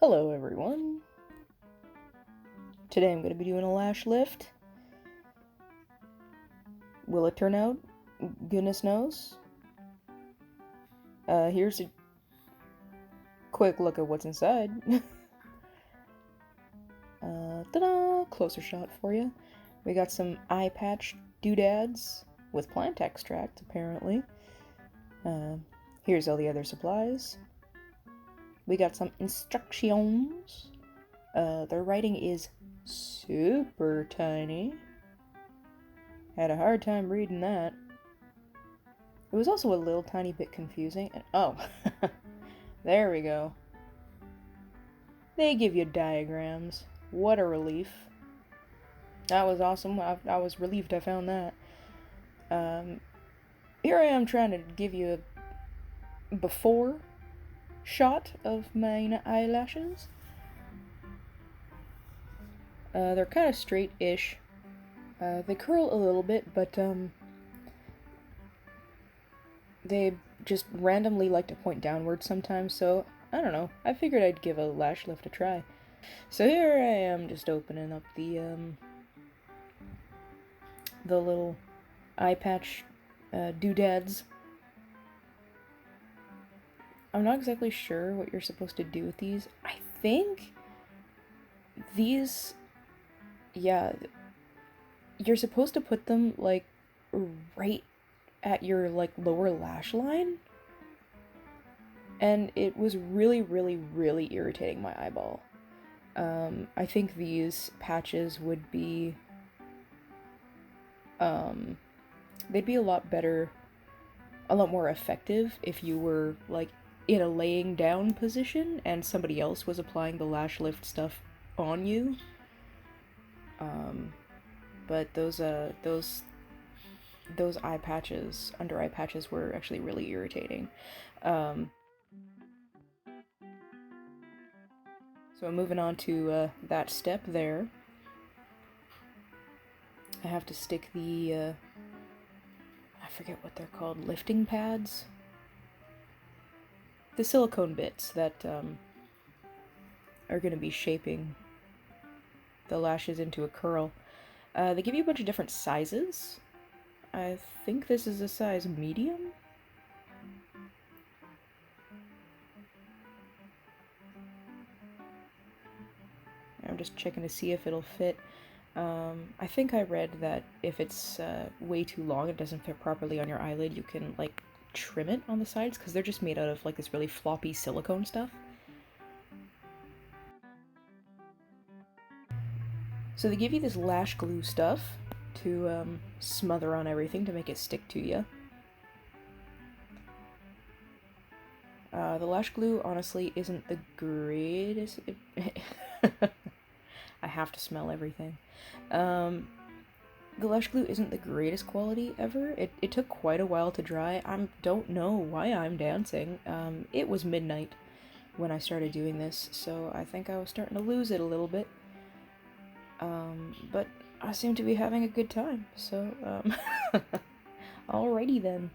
Hello everyone. Today I'm going to be doing a lash lift. Will it turn out? Goodness knows. Here's a quick look at what's inside. Ta-da! Closer shot for you. We got some eye patch doodads with plant extract, apparently. Here's all the other supplies. We got some instructions. Their writing is super tiny. Had a hard time reading that. It was also a little tiny bit confusing. And oh, there we go. They give you diagrams. What a relief. That was awesome. I was relieved I found that. Here I am trying to give you a before shot of my eyelashes. They're kind of straight-ish. They curl a little bit, but they just randomly like to point downwards sometimes, so I don't know. I figured I'd give a lash lift a try. So here I am just opening up the little eye patch doodads. I'm not exactly sure what you're supposed to do with these. I think these, yeah, you're supposed to put them like right at your like lower lash line, and it was really, really, really irritating my eyeball. I think these patches would be, they'd be a lot better, a lot more effective if you were like in a laying down position and somebody else was applying the lash lift stuff on you. But those eye patches, under eye patches, were actually really irritating. So I'm moving on to that step there. I have to stick the, I forget what they're called, lifting pads? The silicone bits that are going to be shaping the lashes into a curl. They give you a bunch of different sizes. I think this is a size medium? I'm just checking to see if it'll fit. I think I read that if it's way too long, it doesn't fit properly on your eyelid, you can like trim it on the sides because they're just made out of like this really floppy silicone stuff. So they give you this lash glue stuff to smother on everything to make it stick to you. The lash glue honestly isn't the greatest. I have to smell everything. The lash glue isn't the greatest quality ever. It took quite a while to dry. I don't know why I'm dancing. It was midnight when I started doing this, so I think I was starting to lose it a little bit. But I seem to be having a good time, so, alrighty then.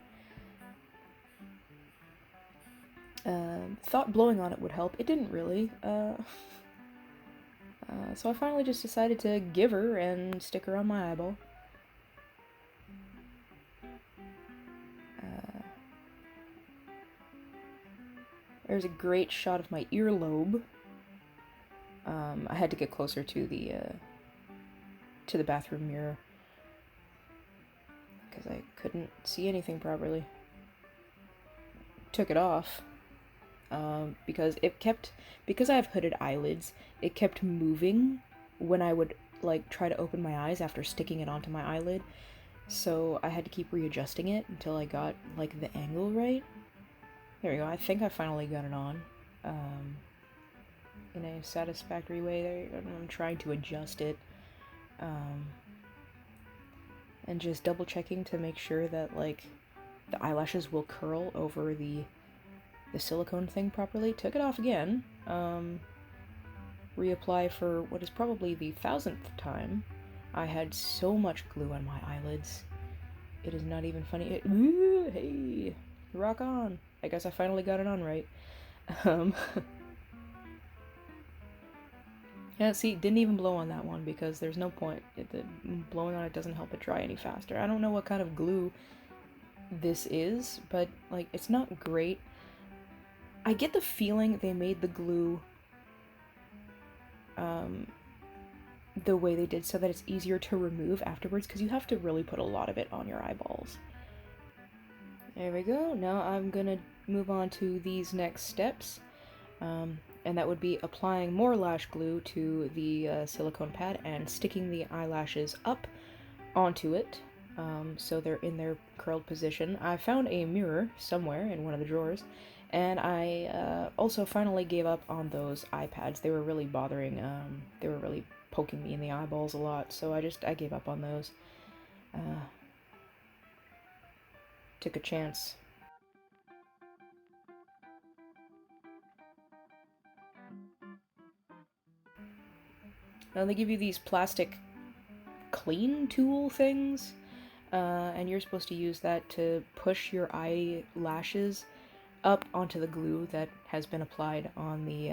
Thought blowing on it would help. It didn't really. So I finally just decided to give her and stick her on my eyeball. There's a great shot of my earlobe. I had to get closer to the bathroom mirror because I couldn't see anything properly. Took it off because I have hooded eyelids, it kept moving when I would like try to open my eyes after sticking it onto my eyelid, so I had to keep readjusting it until I got like the angle right. There we go. I think I finally got it on in a satisfactory way. I'm trying to adjust it and just double checking to make sure that like the eyelashes will curl over the silicone thing properly. Took it off again. Reapply for what is probably the 1000th time. I had so much glue on my eyelids. It is not even funny. Ooh, hey, rock on. I guess I finally got it on right. Yeah, see, didn't even blow on that one because there's no point. Blowing on it doesn't help it dry any faster. I don't know what kind of glue this is, but, like, it's not great. I get the feeling they made the glue the way they did so that it's easier to remove afterwards, because you have to really put a lot of it on your eyeballs. There we go. Now I'm gonna move on to these next steps, and that would be applying more lash glue to the silicone pad and sticking the eyelashes up onto it, so they're in their curled position. I found a mirror somewhere in one of the drawers, and I also finally gave up on those eye pads. They were really bothering, they were really poking me in the eyeballs a lot, so I gave up on those. Took a chance. Now they give you these plastic clean tool things, and you're supposed to use that to push your eyelashes up onto the glue that has been applied on the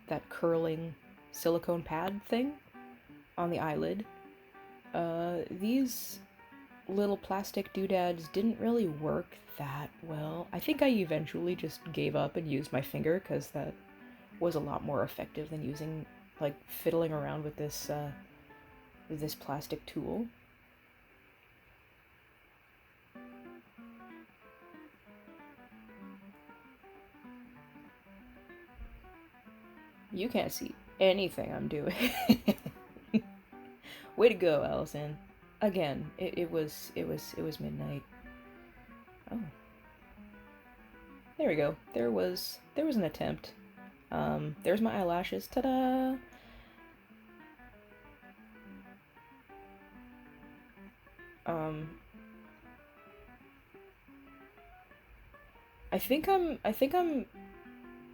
that curling silicone pad thing on the eyelid. These little plastic doodads didn't really work that well. I think I eventually just gave up and used my finger because that was a lot more effective than using, like, fiddling around with this plastic tool. You can't see anything I'm doing. Way to go, Allison. Again, it was midnight. Oh. There we go. There was an attempt. There's my eyelashes. Ta-da! I think I'm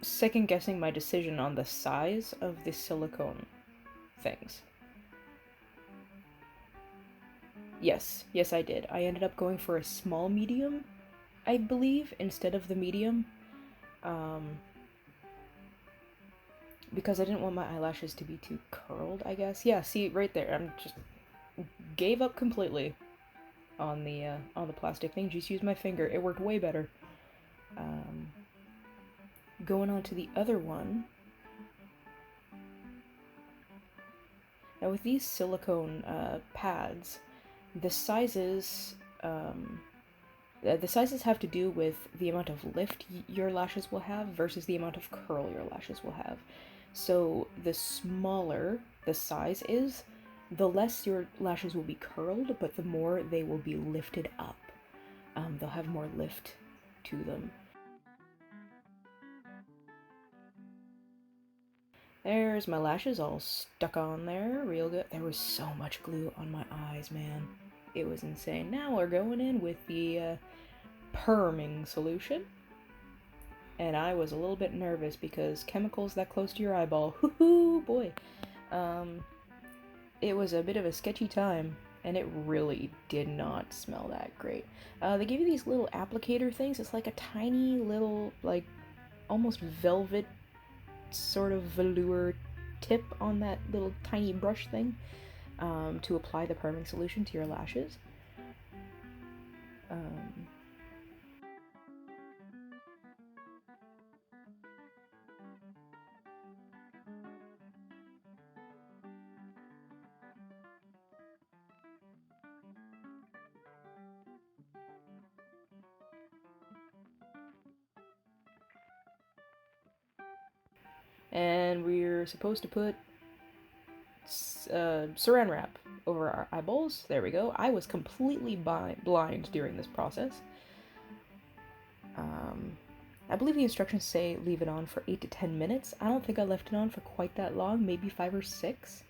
second guessing my decision on the size of the silicone things. Yes, I did. I ended up going for a small medium, I believe, instead of the medium. Because I didn't want my eyelashes to be too curled, I guess. Yeah, see, right there. I'm just gave up completely on the plastic thing. Just used my finger. It worked way better. Going on to the other one. Now with these silicone pads, the sizes have to do with the amount of lift your lashes will have versus the amount of curl your lashes will have. So the smaller the size is, the less your lashes will be curled, but the more they will be lifted up. They'll have more lift to them. There's my lashes all stuck on there, real good. There was so much glue on my eyes, man. It was insane. Now we're going in with the Perming solution. And I was a little bit nervous because chemicals that close to your eyeball, hoo-hoo, boy. It was a bit of a sketchy time, and it really did not smell that great. They give you these little applicator things. It's like a tiny little, like, almost velvet sort of velour tip on that little tiny brush thing, to apply the perming solution to your lashes. And we're supposed to put saran wrap over our eyeballs. There we go. I was completely blind during this process. I believe the instructions say leave it on for 8 to 10 minutes. I don't think I left it on for quite that long, maybe 5 or 6.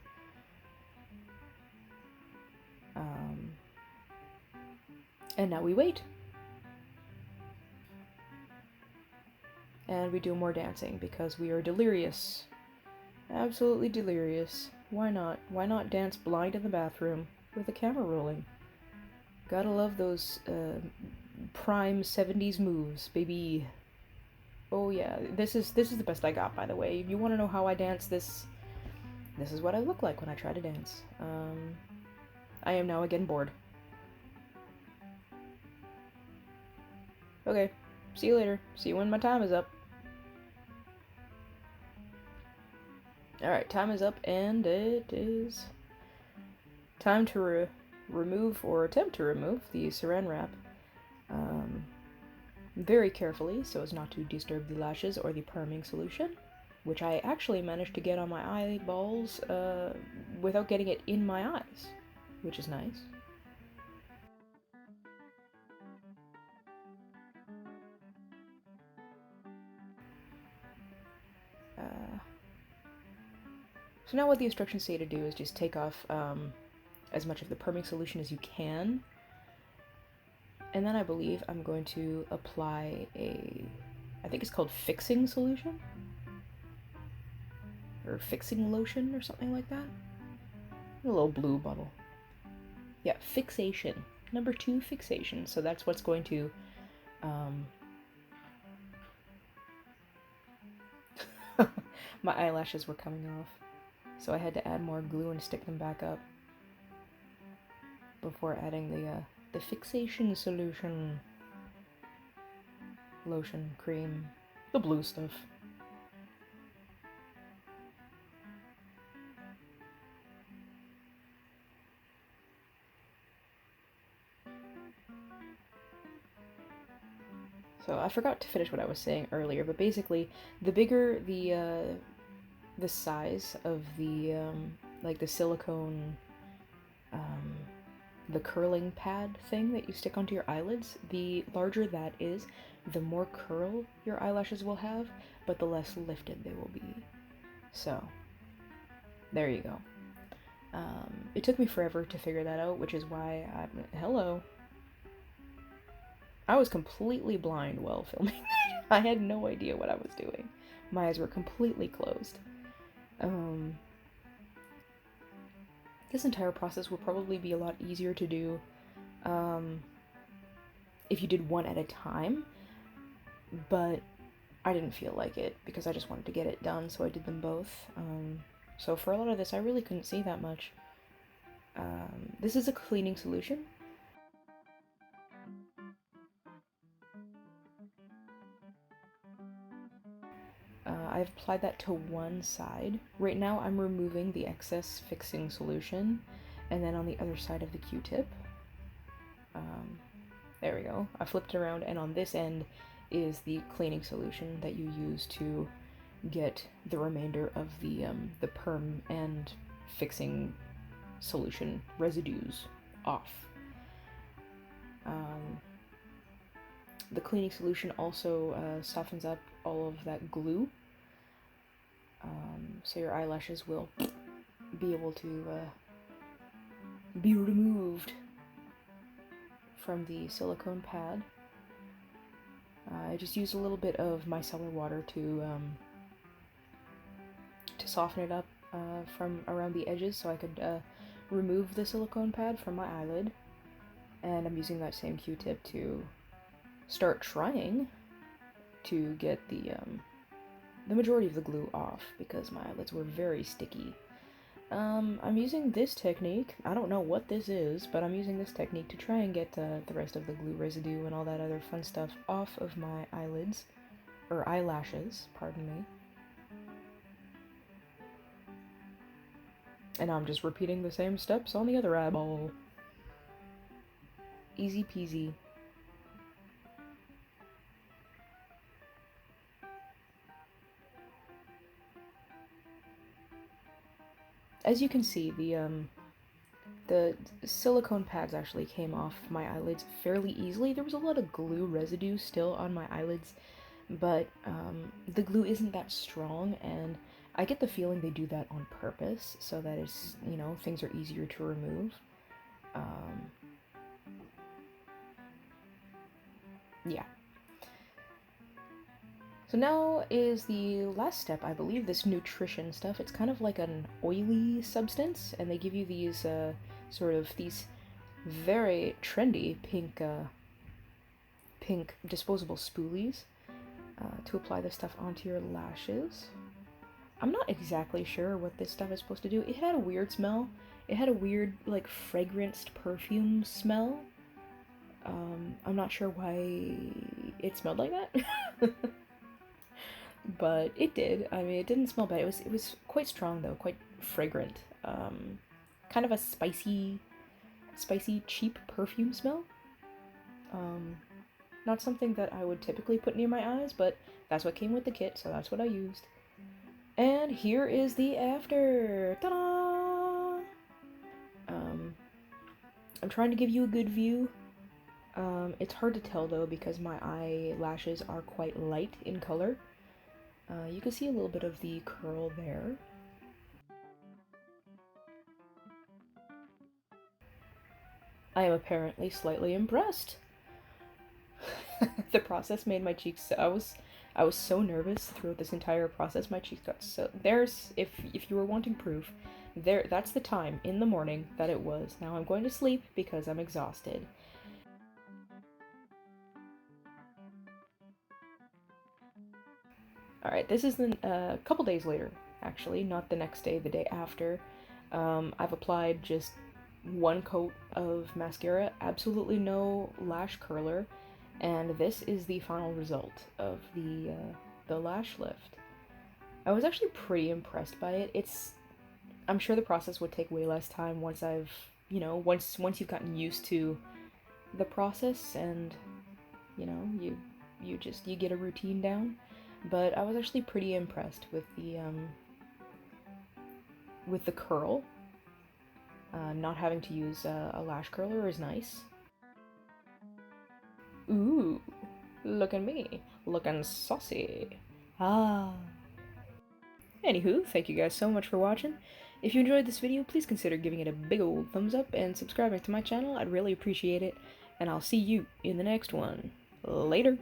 And now we wait. And we do more dancing because we are delirious. Absolutely delirious. Why not? Why not dance blind in the bathroom with the camera rolling? Gotta love those prime 70s moves, baby. Oh yeah, this is the best I got, by the way. If you want to know how I dance this this is what I look like when I try to dance. I am now again bored. Okay, see you later. See you when my time is up. Alright, time is up, and it is time to remove, or attempt to remove, the saran wrap. Very carefully, so as not to disturb the lashes or the perming solution, which I actually managed to get on my eyeballs without getting it in my eyes, which is nice. So now what the instructions say to do is just take off as much of the perming solution as you can, and then I believe I'm going to apply I think it's called fixing solution? Or fixing lotion or something like that? A little blue bottle. Yeah, fixation. Number 2, fixation. So that's what's going to my eyelashes were coming off, so I had to add more glue and stick them back up before adding the fixation solution. Lotion, cream, the blue stuff. So I forgot to finish what I was saying earlier, but basically, the bigger the size of the like the silicone the curling pad thing that you stick onto your eyelids, the larger that is, the more curl your eyelashes will have, but the less lifted they will be. So, there you go. It took me forever to figure that out, which is why hello. I was completely blind while filming that. I had no idea what I was doing. My eyes were completely closed. This entire process will probably be a lot easier to do if you did one at a time, but I didn't feel like it because I just wanted to get it done, so I did them both. So for a lot of this, I really couldn't see that much. This is a cleaning solution. I've applied that to one side. Right now I'm removing the excess fixing solution, and then on the other side of the Q-tip. There we go. I flipped it around, and on this end is the cleaning solution that you use to get the remainder of the perm and fixing solution residues off. The cleaning solution also softens up all of that glue, so your eyelashes will be able to be removed from the silicone pad. I just used a little bit of micellar water to soften it up from around the edges so I could remove the silicone pad from my eyelid, and I'm using that same Q-tip to start trying to get the majority of the glue off because my eyelids were very sticky. I'm using this technique. I don't know what this is, but I'm using this technique to try and get the rest of the glue residue and all that other fun stuff off of my eyelids, or eyelashes, pardon me. And I'm just repeating the same steps on the other eyeball. Easy peasy. As you can see, the silicone pads actually came off my eyelids fairly easily. There was a lot of glue residue still on my eyelids, but the glue isn't that strong, and I get the feeling they do that on purpose so that it's, you know, things are easier to remove. Yeah. So now is the last step, I believe, this nutrition stuff. It's kind of like an oily substance, and they give you these these very trendy pink disposable spoolies to apply this stuff onto your lashes. I'm not exactly sure what this stuff is supposed to do. It had a weird smell. It had a weird, like, fragranced perfume smell. I'm not sure why it smelled like that. But it did. I mean, it didn't smell bad. It was quite strong though, quite fragrant. Kind of a spicy, cheap perfume smell. Not something that I would typically put near my eyes, but that's what came with the kit, so that's what I used. And here is the after. Ta-da! I'm trying to give you a good view. It's hard to tell though because my eyelashes are quite light in color. You can see a little bit of the curl there. I am apparently slightly impressed. The process made my cheeks. I was so nervous throughout this entire process. My cheeks got so. There's if you were wanting proof, there. That's the time in the morning that it was. Now I'm going to sleep because I'm exhausted. All right, this is a couple days later, actually, not the next day, the day after. I've applied just one coat of mascara, absolutely no lash curler, and this is the final result of the Lash Lift. I was actually pretty impressed by it. I'm sure the process would take way less time once once you've gotten used to the process and, you get a routine down. But I was actually pretty impressed with the curl. Not having to use a lash curler is nice. Ooh, look at me, looking saucy. Ah. Anywho, thank you guys so much for watching. If you enjoyed this video, please consider giving it a big old thumbs up and subscribing to my channel. I'd really appreciate it. And I'll see you in the next one. Later.